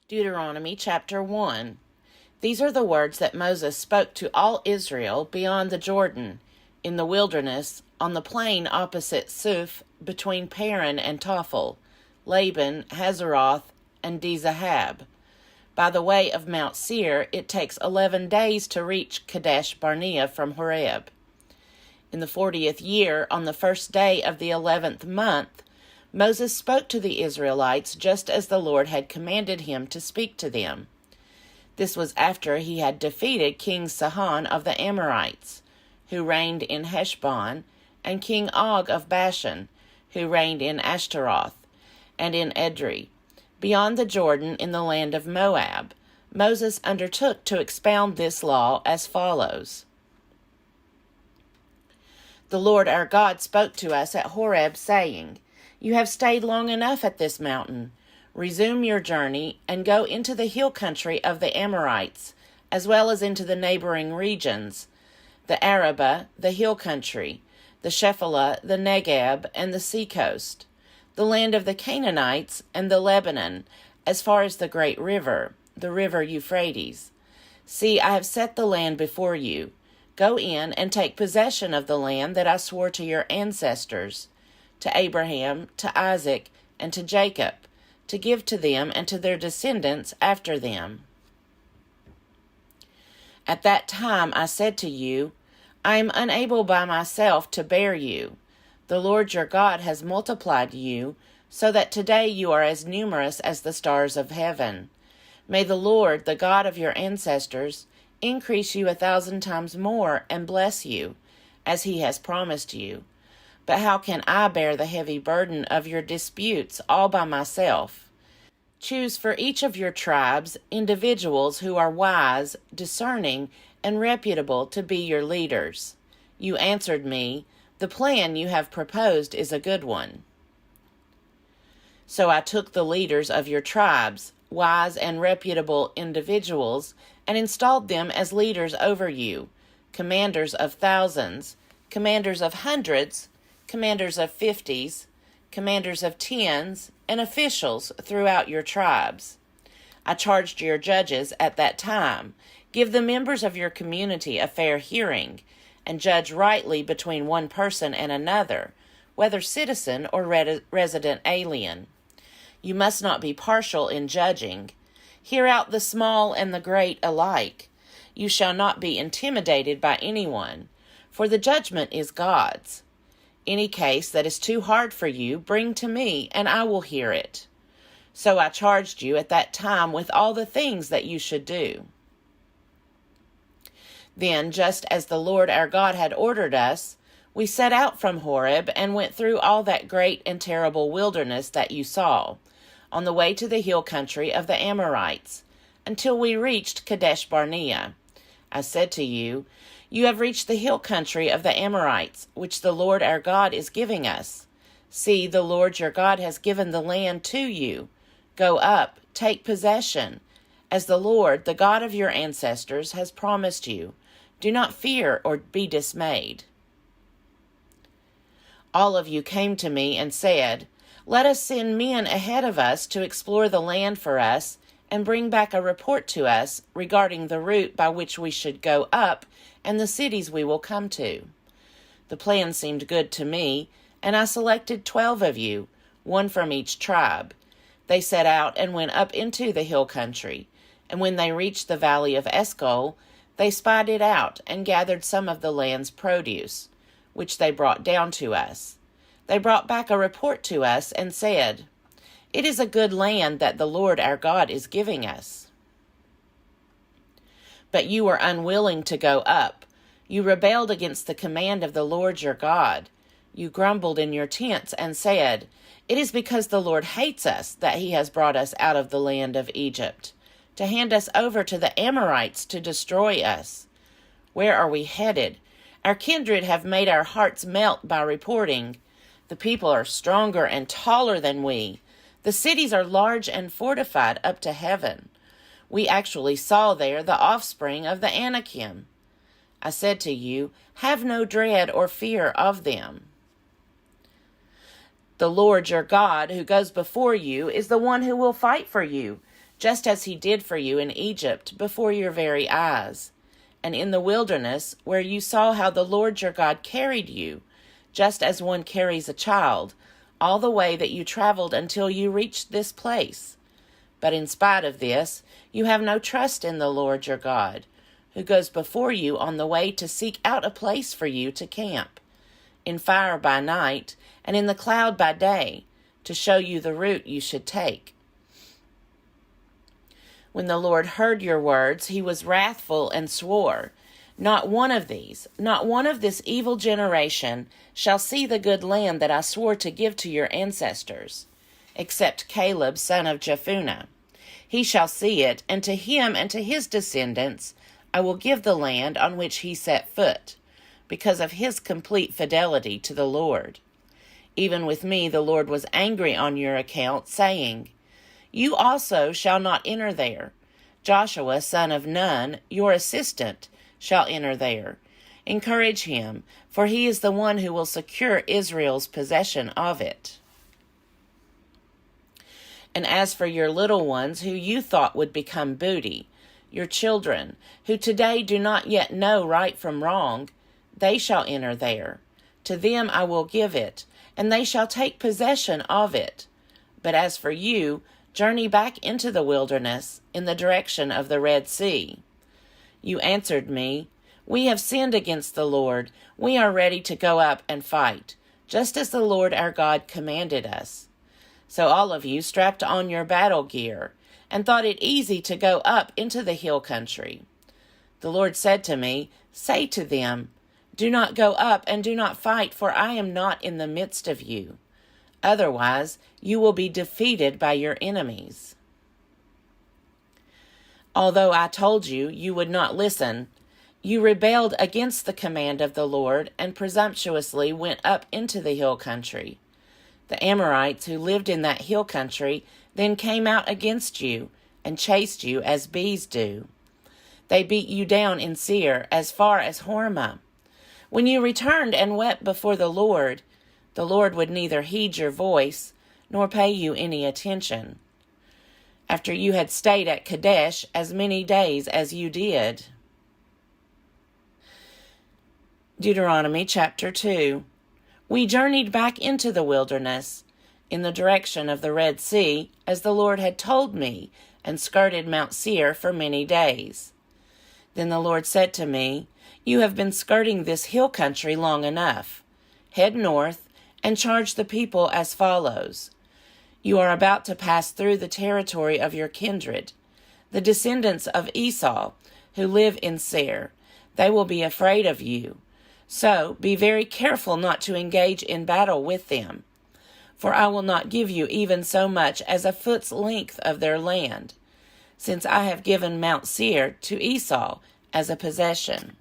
Deuteronomy chapter 1. These are the words that Moses spoke to all Israel beyond the Jordan, in the wilderness, on the plain opposite Suf, between Paran and Tophel, Laban, Hazeroth, and Dizahab. By the way of Mount Seir, it takes 11 days to reach Kadesh Barnea from Horeb. In the 40th year, on the first day of the 11th month, Moses spoke to the Israelites just as the Lord had commanded him to speak to them. This was after he had defeated King Sihon of the Amorites, who reigned in Heshbon, and King Og of Bashan, who reigned in Ashtaroth, and in Edrei. Beyond the Jordan in the land of Moab, Moses undertook to expound this law as follows. The Lord our God spoke to us at Horeb, saying, "You have stayed long enough at this mountain. Resume your journey and go into the hill country of the Amorites, as well as into the neighboring regions, the Arabah, the hill country, the Shephelah, the Negeb, and the seacoast, the land of the Canaanites, and the Lebanon, as far as the great river, the river Euphrates. See, I have set the land before you. Go in and take possession of the land that I swore to your ancestors, to Abraham, to Isaac, and to Jacob, to give to them and to their descendants after them." At that time I said to you, "I am unable by myself to bear you. The Lord your God has multiplied you, so that today you are as numerous as the stars of heaven. May the Lord, the God of your ancestors, increase you 1,000 times more and bless you, as he has promised you. But how can I bear the heavy burden of your disputes all by myself? Choose for each of your tribes individuals who are wise, discerning, and reputable to be your leaders." You answered me, "The plan you have proposed is a good one." So I took the leaders of your tribes, wise and reputable individuals, and installed them as leaders over you, commanders of thousands, commanders of hundreds, commanders of 50s, commanders of 10s, and officials throughout your tribes. I charged your judges at that time, "Give the members of your community a fair hearing, and judge rightly between one person and another, whether citizen or resident alien. You must not be partial in judging. Hear out the small and the great alike. You shall not be intimidated by anyone, for the judgment is God's. Any case that is too hard for you, bring to me, and I will hear it." So I charged you at that time with all the things that you should do. Then, just as the Lord our God had ordered us, we set out from Horeb and went through all that great and terrible wilderness that you saw, on the way to the hill country of the Amorites, until we reached Kadesh Barnea. I said to you, "You have reached the hill country of the Amorites, which the Lord our God is giving us. See, the Lord your God has given the land to you. Go up, take possession, as the Lord, the God of your ancestors, has promised you. Do not fear or be dismayed." All of you came to me and said, "Let us send men ahead of us to explore the land for us and bring back a report to us regarding the route by which we should go up and the cities we will come to." The plan seemed good to me, and I selected 12 of you, one from each tribe. They set out and went up into the hill country, and when they reached the valley of Eshcol, they spied it out and gathered some of the land's produce, which they brought down to us. They brought back a report to us and said, "It is a good land that the Lord our God is giving us." But you were unwilling to go up. You rebelled against the command of the Lord your God. You grumbled in your tents and said, "It is because the Lord hates us that he has brought us out of the land of Egypt, to hand us over to the Amorites to destroy us. Where are we headed? Our kindred have made our hearts melt by reporting. The people are stronger and taller than we. The cities are large and fortified up to heaven. We actually saw there the offspring of the Anakim." I said to you, "Have no dread or fear of them. The Lord your God, who goes before you, is the one who will fight for you. just as he did for you in Egypt before your very eyes, and in the wilderness, where you saw how the Lord your God carried you, just as one carries a child, all the way that you traveled until you reached this place. But in spite of this, you have no trust in the Lord your God, who goes before you on the way to seek out a place for you to camp, in fire by night and in the cloud by day, to show you the route you should take. When the Lord heard your words, he was wrathful and swore, "Not one of these, not one of this evil generation, shall see the good land that I swore to give to your ancestors, except Caleb son of Jephunneh. He shall see it, and to him and to his descendants I will give the land on which he set foot, because of his complete fidelity to the Lord. Even with me the Lord was angry on your account, saying, You also shall not enter there. Joshua son of Nun, your assistant, shall enter there. Encourage him, for he is the one who will secure Israel's possession of it. And as for your little ones who you thought would become booty, your children, who today do not yet know right from wrong, they shall enter there. To them I will give it, and they shall take possession of it. But as for you, journey back into the wilderness in the direction of the Red Sea." You answered me, "We have sinned against the Lord. We are ready to go up and fight, just as the Lord our God commanded us." So all of you strapped on your battle gear and thought it easy to go up into the hill country. The Lord said to me, "Say to them, Do not go up and do not fight, for I am not in the midst of you. Otherwise, you will be defeated by your enemies." Although I told you, you would not listen. You rebelled against the command of the Lord and presumptuously went up into the hill country. The Amorites who lived in that hill country then came out against you and chased you as bees do. They beat you down in Seir as far as Hormah. When you returned and wept before the Lord would neither heed your voice nor pay you any attention, after you had stayed at Kadesh as many days as you did. Deuteronomy chapter 2. We journeyed back into the wilderness, in the direction of the Red Sea, as the Lord had told me, and skirted Mount Seir for many days. Then the Lord said to me, "You have been skirting this hill country long enough. Head north and charge the people as follows. You are about to pass through the territory of your kindred, the descendants of Esau, who live in Seir. They will be afraid of you. So be very careful not to engage in battle with them. For I will not give you even so much as a foot's length of their land, since I have given Mount Seir to Esau as a possession.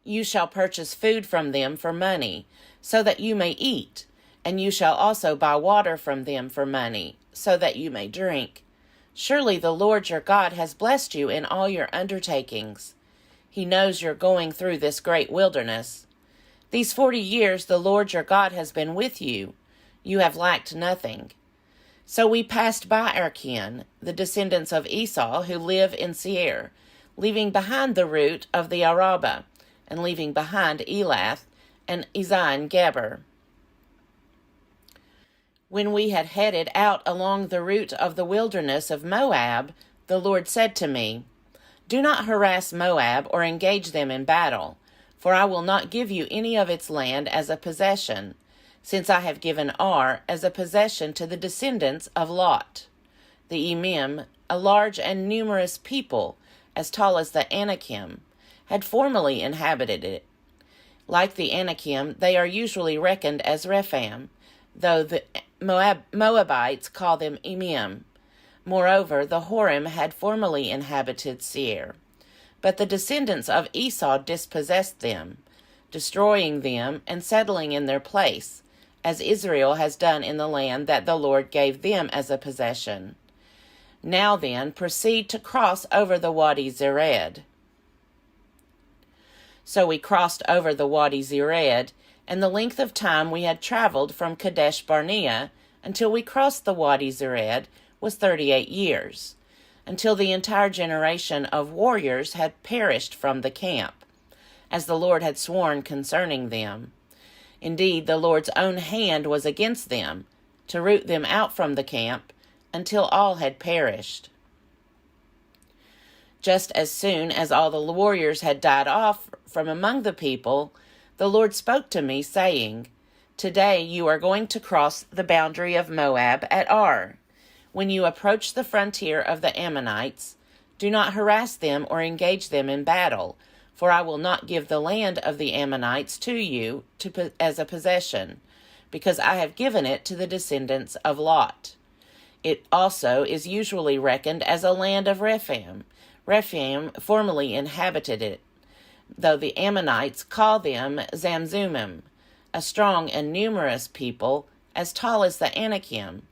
You shall purchase food from them for money, so that you may eat, and you shall also buy water from them for money, so that you may drink. Surely the Lord your God has blessed you in all your undertakings. He knows you're going through this great wilderness. These 40 years the Lord your God has been with you. You have lacked nothing. So we passed by our kin, the descendants of Esau who live in Seir, leaving behind the root of the Arabah, and leaving behind Elath and Ezon-Geber. When we had headed out along the route of the wilderness of Moab, the Lord said to me, "Do not harass Moab or engage them in battle, for I will not give you any of its land as a possession, since I have given Ar as a possession to the descendants of Lot. The Emim, a large and numerous people, as tall as the Anakim, had formerly inhabited it. Like the Anakim, they are usually reckoned as Rephaim, though the Moabites call them Emim. Moreover, the Horim had formerly inhabited Seir. But the descendants of Esau dispossessed them, destroying them and settling in their place, as Israel has done in the land that the Lord gave them as a possession. Now then, proceed to cross over the Wadi Zered." So we crossed over the Wadi Zered, and the length of time we had traveled from Kadesh Barnea until we crossed the Wadi Zered was 38 years, until the entire generation of warriors had perished from the camp, as the Lord had sworn concerning them. Indeed, the Lord's own hand was against them, to root them out from the camp, until all had perished. Just as soon as all the warriors had died off from among the people, the Lord spoke to me, saying, "Today you are going to cross the boundary of Moab at Ar. When you approach the frontier of the Ammonites, do not harass them or engage them in battle, for I will not give the land of the Ammonites to you as a possession, because I have given it to the descendants of Lot. It also is usually reckoned as a land of Rephaim. Rephaim formerly inhabited it, though the Ammonites call them Zamzummim, a strong and numerous people, as tall as the Anakim.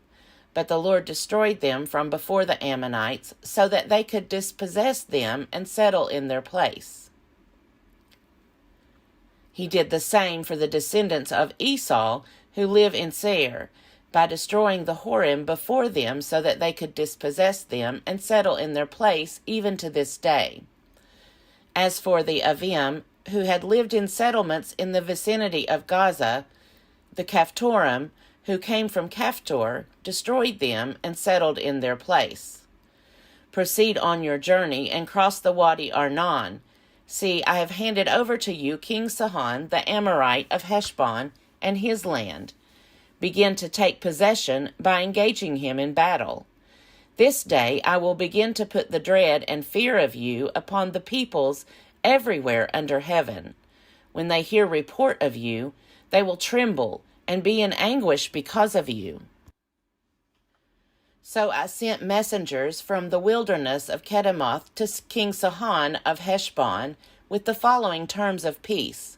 But the Lord destroyed them from before the Ammonites, so that they could dispossess them and settle in their place. He did the same for the descendants of Esau, who live in Seir, by destroying the Horim before them, so that they could dispossess them and settle in their place even to this day. As for the Avim, who had lived in settlements in the vicinity of Gaza, the Caphtorim, who came from Caphtor, destroyed them and settled in their place. Proceed on your journey and cross the Wadi Arnon. See, I have handed over to you King Sihon, the Amorite of Heshbon, and his land. Begin to take possession by engaging him in battle. This day I will begin to put the dread and fear of you upon the peoples everywhere under heaven. When they hear report of you, they will tremble and be in anguish because of you." So I sent messengers from the wilderness of Kedemoth to King Sihon of Heshbon with the following terms of peace: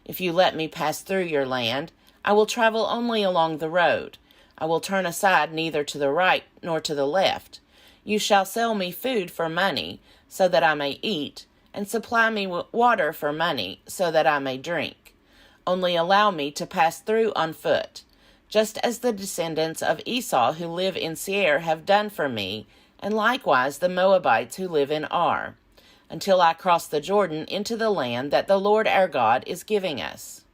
"If you let me pass through your land, I will travel only along the road. I will turn aside neither to the right nor to the left. You shall sell me food for money, so that I may eat, and supply me water for money, so that I may drink. Only allow me to pass through on foot, just as the descendants of Esau who live in Seir have done for me, and likewise the Moabites who live in Ar, until I cross the Jordan into the land that the Lord our God is giving us."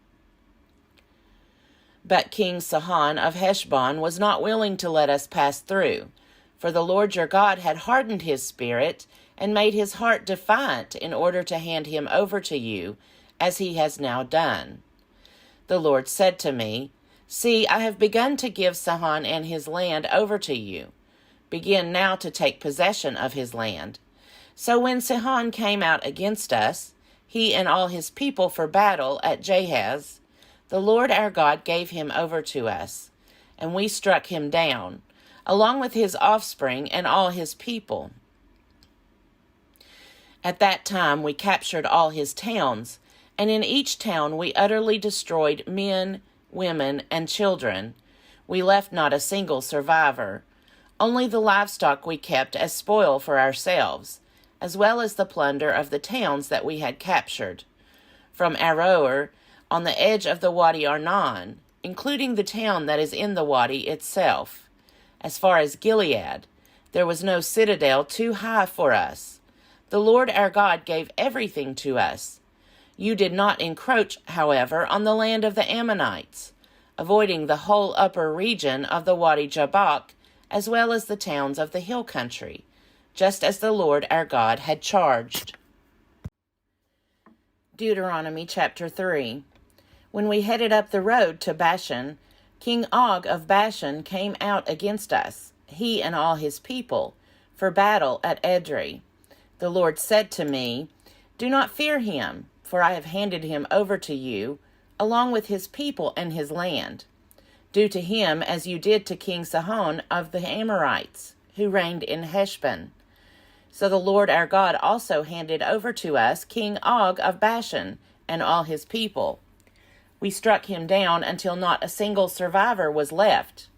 But King Sihon of Heshbon was not willing to let us pass through, for the Lord your God had hardened his spirit and made his heart defiant in order to hand him over to you, as he has now done. The Lord said to me, "See, I have begun to give Sihon and his land over to you. Begin now to take possession of his land." So when Sihon came out against us, he and all his people for battle at Jahaz, the Lord our God gave him over to us, and we struck him down, along with his offspring and all his people. At that time we captured all his towns, and in each town we utterly destroyed men, women, and children. We left not a single survivor. Only the livestock we kept as spoil for ourselves, as well as the plunder of the towns that we had captured. From Aroer, on the edge of the Wadi Arnon, including the town that is in the wadi itself. As far as Gilead, there was no citadel too high for us. The Lord our God gave everything to us. You did not encroach, however, on the land of the Ammonites, avoiding the whole upper region of the Wadi Jabbok, as well as the towns of the hill country, just as the Lord our God had charged. Deuteronomy chapter 3. When we headed up the road to Bashan, King Og of Bashan came out against us, he and all his people, for battle at Edrei. The Lord said to me, "Do not fear him, for I have handed him over to you, along with his people and his land. Do to him as you did to King Sihon of the Amorites, who reigned in Heshbon." So the Lord our God also handed over to us King Og of Bashan and all his people. We struck him down until not a single survivor was left.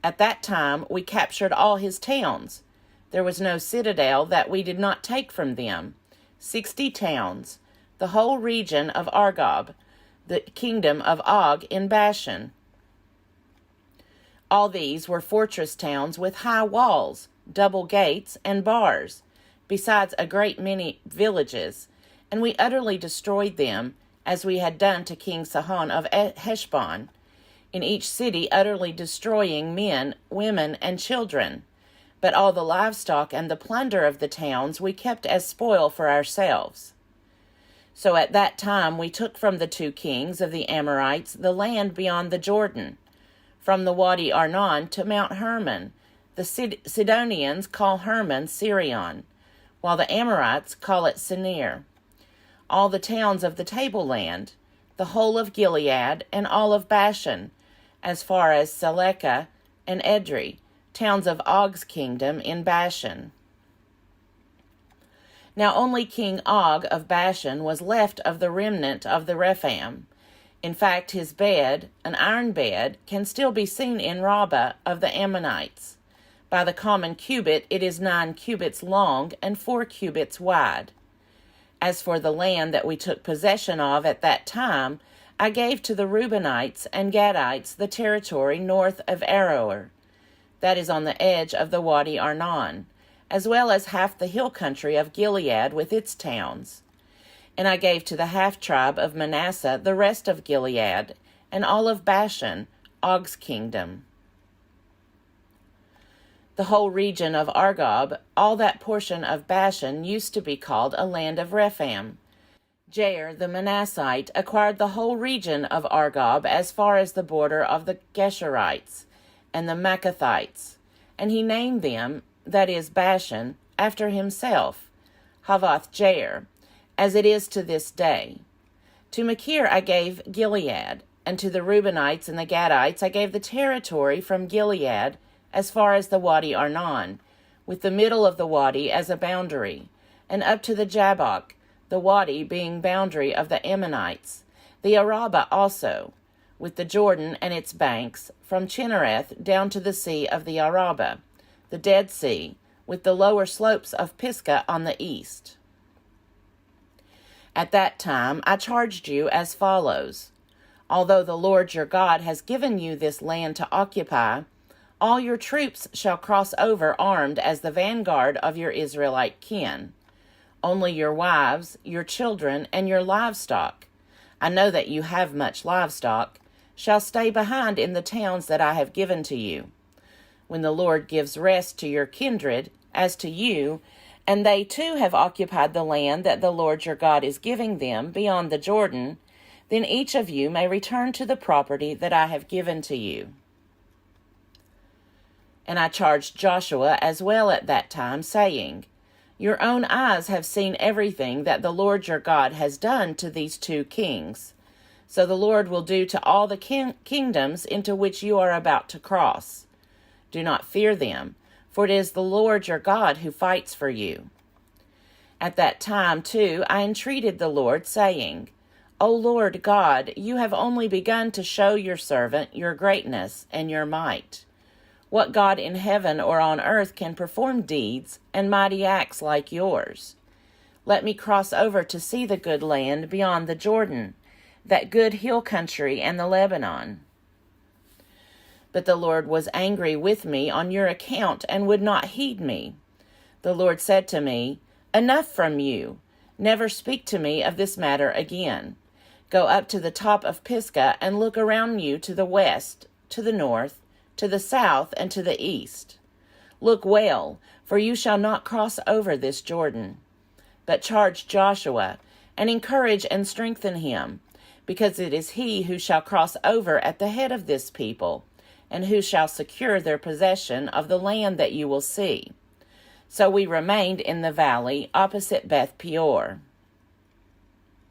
At that time we captured all his towns. There was no citadel that we did not take from them. 60 towns, the whole region of Argob, the kingdom of Og in Bashan. All these were fortress towns with high walls, double gates, and bars, besides a great many villages, and we utterly destroyed them, as we had done to King Sihon of Heshbon, in each city utterly destroying men, women, and children. But all the livestock and the plunder of the towns we kept as spoil for ourselves. So at that time we took from the 2 kings of the Amorites the land beyond the Jordan, from the Wadi Arnon to Mount Hermon. The Sidonians call Hermon Sirion, while the Amorites call it Sinir. All the towns of the tableland, the whole of Gilead, and all of Bashan, as far as Selekah and Edrei, towns of Og's kingdom in Bashan. Now only King Og of Bashan was left of the remnant of the Rephaim. In fact, his bed, an iron bed, can still be seen in Rabbah of the Ammonites. By the common cubit it is 9 cubits long and 4 cubits wide. As for the land that we took possession of at that time, I gave to the Reubenites and Gadites the territory north of Aroer, that is on the edge of the Wadi Arnon, as well as half the hill country of Gilead with its towns. And I gave to the half-tribe of Manasseh the rest of Gilead, and all of Bashan, Og's kingdom. The whole region of Argob, all that portion of Bashan, used to be called a land of Rephaim. Jair the Manassite acquired the whole region of Argob as far as the border of the Geshurites and the Maccathites, and he named them, that is Bashan, after himself, Havoth Jair, as it is to this day. To Machir I gave Gilead, and to the Reubenites and the Gadites I gave the territory from Gilead as far as the Wadi Arnon, with the middle of the wadi as a boundary, and up to the Jabbok, the wadi being boundary of the Ammonites, the Arabah also, with the Jordan and its banks, from Chinnereth down to the sea of the Arabah, the Dead Sea, with the lower slopes of Pisgah on the east. At that time I charged you as follows: Although the Lord your God has given you this land to occupy, all your troops shall cross over armed as the vanguard of your Israelite kin. Only your wives, your children, and your livestock, I know that you have much livestock, shall stay behind in the towns that I have given to you. When the Lord gives rest to your kindred, as to you, and they too have occupied the land that the Lord your God is giving them beyond the Jordan, then each of you may return to the property that I have given to you. And I charged Joshua as well at that time, saying, Your own eyes have seen everything that the Lord your God has done to these 2 kings. So the Lord will do to all the kingdoms into which you are about to cross. Do not fear them, for it is the Lord your God who fights for you. At that time, too, I entreated the Lord, saying, O Lord God, you have only begun to show your servant your greatness and your might. What God in heaven or on earth can perform deeds and mighty acts like yours? Let me cross over to see the good land beyond the Jordan, that good hill country and the Lebanon. But the Lord was angry with me on your account and would not heed me. The Lord said to me, Enough from you. Never speak to me of this matter again. Go up to the top of Pisgah and look around you to the west, to the north, to the south, and to the east. Look well, for you shall not cross over this Jordan. But charge Joshua, and encourage and strengthen him, because it is he who shall cross over at the head of this people, and who shall secure their possession of the land that you will see. So we remained in the valley opposite Beth Peor.